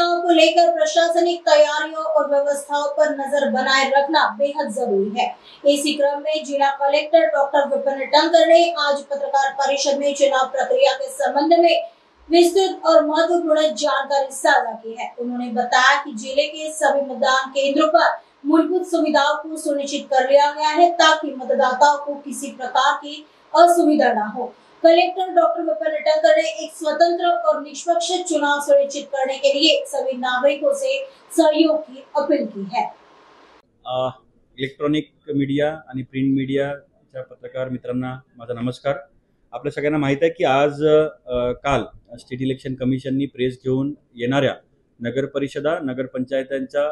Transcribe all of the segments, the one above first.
चुनाव को लेकर प्रशासनिक तैयारियों और व्यवस्थाओं पर नजर बनाए रखना बेहद जरूरी है। इसी क्रम में जिला कलेक्टर डॉक्टर विपिन ईटनकर ने आज पत्रकार परिषद में चुनाव प्रक्रिया के संबंध में विस्तृत और महत्वपूर्ण जानकारी साझा की है। उन्होंने बताया कि जिले के सभी मतदान केंद्रों पर मूलभूत सुविधाओं को सुनिश्चित कर लिया गया है ताकि मतदाताओं को किसी प्रकार की असुविधा न हो। कलेक्टर डॉक्टर विपिन ईटनकर ने एक स्वतंत्र और निष्पक्ष चुनाव सुनिश्चित करने के लिए सभी नागरिकों से सहयोग की अपील की है। इलेक्ट्रॉनिक मीडिया आणि प्रिंट मीडियाच्या पत्रकार मित्रांना माझा नमस्कार। आपल्या सगळ्यांना माहित आहे की आज काल स्टेट इलेक्शन कमिशननी प्रेस घेऊन येणाऱ्या नगर परिषदा नगर पंचायतांच्या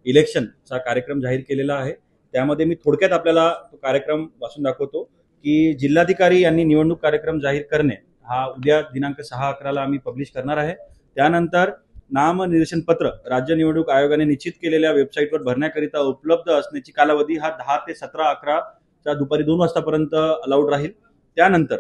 इलेक्शनचा कार्यक्रम जाहीर केलेला आहे। त्यामध्ये मी थोडक्यात आपल्याला तो कार्यक्रम वाचून दाखवतो की जिल्हाधिकारी यांनी निवडणूक कार्यक्रम जाहीर करणे हा उद्या दिनांक 6/11 ला आम्ही पब्लिश करणार आहे। त्यानंतर नामनिर्देशन पत्र राज्य निवडणूक आयोगाने निश्चित केलेल्या वेबसाईटवर भरण्याकरिता उपलब्ध असण्याची कालावधी हा 10 ते 17/11 च्या दुपारी 2 वाजतापर्यंत अलाउड राहील। त्यानंतर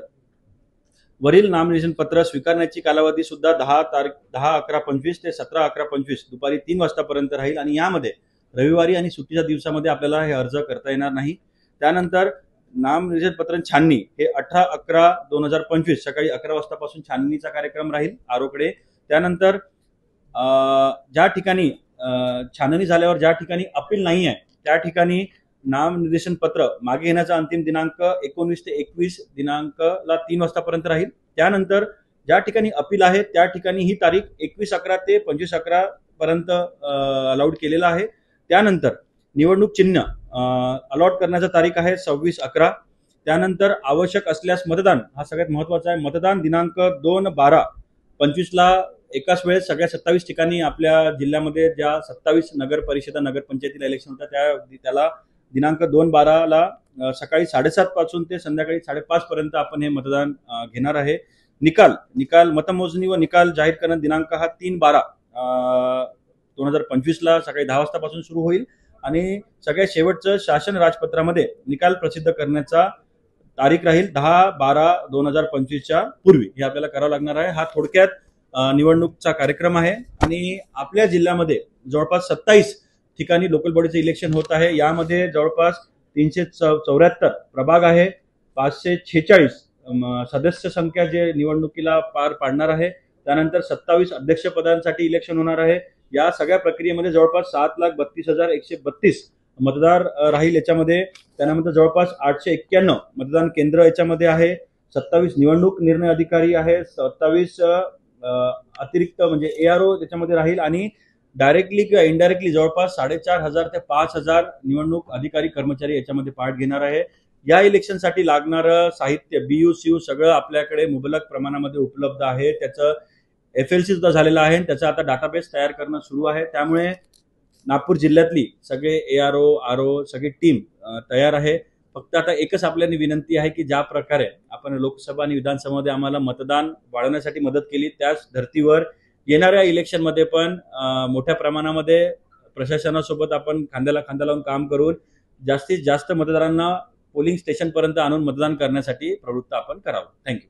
वरील नामनिर्देशन पत्र स्वीकारण्याची कालावधी सुद्धा 10/11/25 ते 17/11/25 दुपारी 3 वाजतापर्यंत राहील आणि यामध्ये रविवारी आणि सुट्टीच्या दिवसामध्ये आपल्याला हे अर्ज करता येणार नाही। त्यानंतर नामनिर्देशन पत्र छाननी हे 18/11/2025 सकाळी 11 वाजतापासून छाननीचा कार्यक्रम राहील आरोकडे। त्यानंतर ज्या ठिकाणी छाननी झाल्यावर ज्या ठिकाणी अपील नाही आहे त्या ठिकाणी नामनिर्देशन पत्र मागे घेण्याचा अंतिम दिनांक 19 ते 21 दिनांकला 3 वाजतापर्यंत राहील। त्यानंतर ज्या ठिकाणी अपील आहे त्या ठिकाणी ही तारीख 21/11 ते 25/11 पर्यंत अलाउड केलेला आहे। त्यानंतर निवडणूक चिन्ह अलॉट करण्याची तारीख आहे 26/11। त्यानंतर आवश्यक असल्यास मतदान हा सगळ्यात महत्त्वाचा आहे। मतदान दिनांक 2/12/25 ला एकाच वेळेस सगळ्या 27 ठिकाणी आपल्या जिल्ह्यामध्ये ज्या 27 नगर परिषदा नगर पंचायतीला इलेक्शन होतं त्याला दिनांक 2/12 ला सकाळी 7:30 पासून ते संध्याकाळी 5:30 पर्यंत आपण हे मतदान घेणार आहे। निकाल मतमोजणी व निकाल जाहीर करण्याचा दिनांक हा 3/12/2025 ला सकाळी 10 वाजतापासून सुरू होईल आणि सगळ्यात शेवटचं शासन राजपत्रामध्ये निकाल प्रसिद्ध करण्याचा तारीख राहील 10/12/2025 च्या पूर्वी हे आपल्याला करावं लागणार आहे। हा थोडक्यात निवडणूकचा कार्यक्रम आहे आणि आपल्या जिल्ह्यामध्ये जवळपास 27 ठिकाणी लोकल बॉडीचे इलेक्शन होत आहे। यामध्ये जवळपास 374 प्रभाग आहे, 546 सदस्य संख्या जे निवडणुकीला पार पाडणार आहे। त्यानंतर 27 अध्यक्ष पदांसाठी इलेक्शन होणार आहे। या सगळ्या प्रक्रियेमध्ये जवळपास 7,32,132 मतदार राहील याच्यामध्ये। त्यानंतर जवळपास 891 मतदान केंद्र याच्यामध्ये आहे, 27 निवडणूक निर्णय अधिकारी आहे, 27 अतिरिक्त म्हणजे एआरओ त्याच्यामध्ये राहील आणि डायरेक्टली किंवा इनडायरेक्टली जवळपास 4,500 ते 5,000 निवडणूक अधिकारी कर्मचारी याच्यामध्ये पार्ट घेणार आहे। या इलेक्शनसाठी लागणारं साहित्य BU सगळं आपल्याकडे मुबलक प्रमाणामध्ये उपलब्ध आहे। त्याचं FLC सुद्धा झालेला आहे, त्याचा आता डाटाबेस तयार करणं सुरू आहे। त्यामुळे नागपूर जिल्ह्यातली सगळे ARO सगळी टीम तयार आहे। फक्त आता एकच आपल्याला विनंती आहे की ज्या प्रकारे आपण लोकसभा आणि विधानसभामध्ये आम्हाला मतदान वाढवण्यासाठी मदत केली त्याच धर्तीवर येणाऱ्या इलेक्शन मध्ये पण मोठ्या प्रमाणामध्ये प्रशासनासोबत आपण खांद्याला खांदा लावून काम करून जास्तीत जास्त मतदारांना पोलिंग स्टेशन पर्यंत आणून मतदान करण्यासाठी प्रवृत्त आपण करावं। थँक्यू।